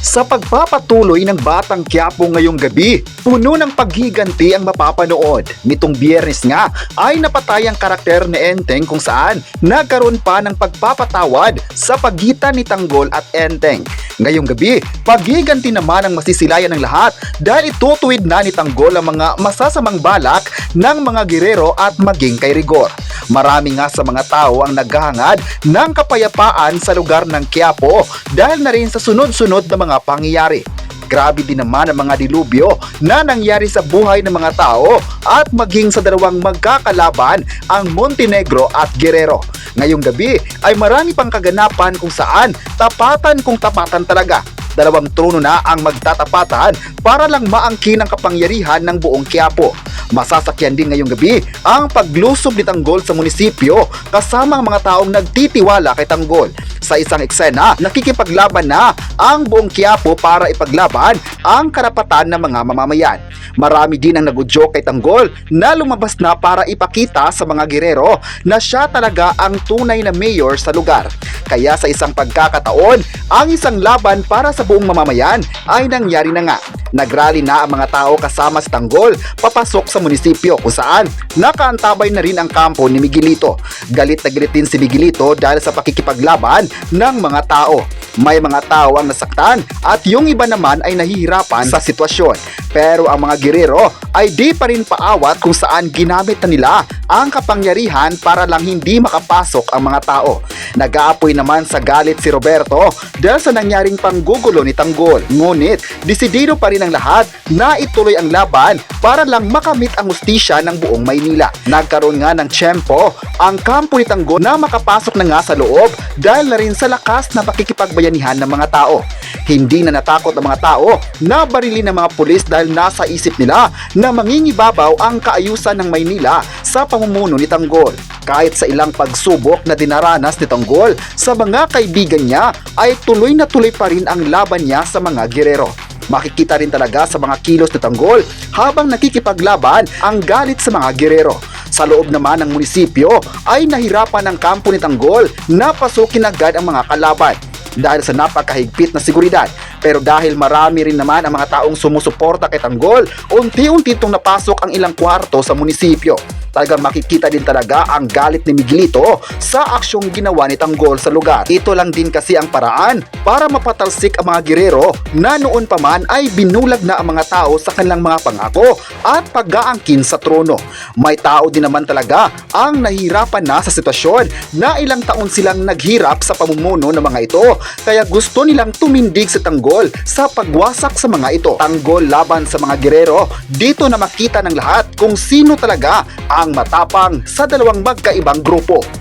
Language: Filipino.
Sa pagpapatuloy ng Batang Quiapo ngayong gabi, puno ng paghiganti ang mapapanood. Nitong Biyernes nga ay napatay ang karakter ni Enteng kung saan nagkaroon pa ng pagpapatawad sa pagitan ni Tanggol at Enteng. Ngayong gabi, paghiganti naman ang masisilayan ng lahat dahil itutuwid na ni Tanggol ang mga masasamang balak ng mga gerero at maging kay Rigor. Marami nga sa mga tao ang naghahangad ng kapayapaan sa lugar ng Quiapo dahil na rin sa sunod-sunod na mga pangyayari. Grabe din naman ang mga dilubyo na nangyari sa buhay ng mga tao at maging sa dalawang magkakalaban ang Montenegro at Guerrero. Ngayong gabi ay marami pang kaganapan kung saan tapatan kung tapatan talaga. Dalawang trono na ang magtatapatan para lang maangkin ang kapangyarihan ng buong Quiapo. Masasakyan din ngayong gabi ang paglusob ni Tanggol sa munisipyo kasama ang mga taong nagtitiwala kay Tanggol. Sa isang eksena, nakikipaglaban na ang buong Quiapo para ipaglaban ang karapatan ng mga mamamayan. Marami din ang nag-joke kay Tanggol na lumabas na para ipakita sa mga gerero na siya talaga ang tunay na mayor sa lugar. Kaya sa isang pagkakataon, ang isang laban para sa buong mamamayan ay nangyari na nga. Nagrally na ang mga tao kasama si Tanggol papasok sa munisipyo kung saan nakaantabay na rin ang kampo ni Miguelito. Galit na galit din si Miguelito dahil sa pakikipaglaban ng mga tao. May mga tao ang nasaktan at yung iba naman ay nahihirapan sa sitwasyon. Pero ang mga gerero ay di pa rin paawat kung saan ginamit na nila ang kapangyarihan para lang hindi makapasok ang mga tao. Nag-aapoy naman sa galit si Roberto dahil sa nangyaring panggugulo ni Tanggol. Ngunit desidido pa rin ang lahat na ituloy ang laban para lang makamit ang hustisya ng buong Maynila. Nagkaroon nga ng tiyempo ang kampo ni Tanggol na makapasok na nga sa loob dahil na rin sa lakas na pakikipagbayanihan ng mga tao. Hindi na natakot ang mga tao na barilin ng mga pulis dahil nasa isip nila na mangingibabaw ang kaayusan ng Maynila sa pamumuno ni Tanggol. Kahit sa ilang pagsubok na dinaranas ni Tanggol sa mga kaibigan niya ay tuloy na tuloy pa rin ang laban niya sa mga gerero. Makikita rin talaga sa mga kilos ni Tanggol habang nakikipaglaban ang galit sa mga gerero. Sa loob naman ng munisipyo ay nahirapan ang kampo ni Tanggol na pasukin agad ang mga kalaban dahil sa napakahigpit na seguridad. Pero dahil marami rin naman ang mga taong sumusuporta kay Tanggol, unti-unti itong napasok ang ilang kwarto sa munisipyo. Talagang makikita din talaga ang galit ni Miguelito sa aksyong ginawa ni Tanggol sa lugar. Ito lang din kasi ang paraan para mapatalsik ang mga gerero na noon pa man ay binulag na ang mga tao sa kanilang mga pangako at pag-aangkin sa trono. May tao din naman talaga ang nahihirapan na sa sitwasyon na ilang taon silang naghirap sa pamumuno ng mga ito, kaya gusto nilang tumindig si Tanggol sa pagwasak sa mga ito. Tanggol laban sa mga gerero, dito na makita ng lahat kung sino talaga ang matapang sa dalawang magkaibang grupo.